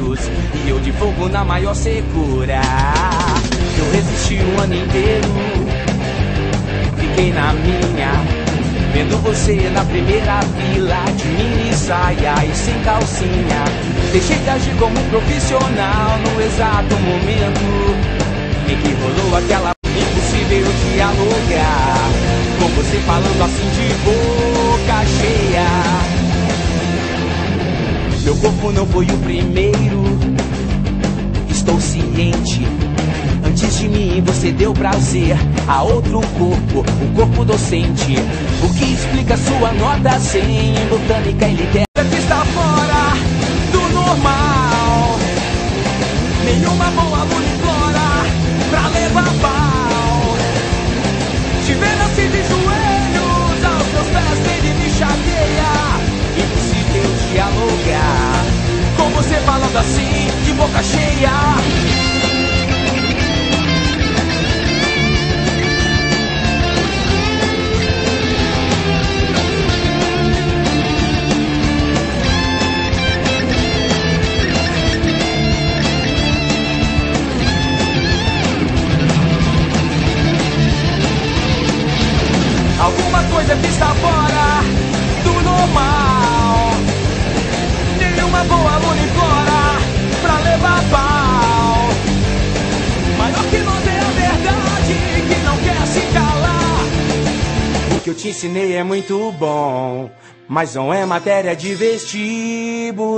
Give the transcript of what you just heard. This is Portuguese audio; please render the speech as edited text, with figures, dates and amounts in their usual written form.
olhos e eu de fogo na maior secura. Eu resisti um ano inteiro, fiquei na minha, vendo você na primeira fila, de mini saia e sem calcinha. Deixei de agir como um profissional no exato momento em que rolou aquela impossível dialogar, com você falando assim de boca cheia. Meu corpo não foi o primeiro, estou ciente. Antes de mim você deu prazer a outro corpo, o corpo docente. O que explica sua nota 100 em botânica e literatura que está fora do normal. Nenhuma boa aluna implora pra levar pau. Te vendo assim de joelhos aos teus pés, ele me chateia. Impossível dialogar com você falando assim de boca cheia. Alguma coisa que está fora do normal. Nenhuma boa aluna implora pra levar pau. Maior que nós é a verdade que não quer se calar. O que eu te ensinei é muito bom, mas não é matéria de vestibular.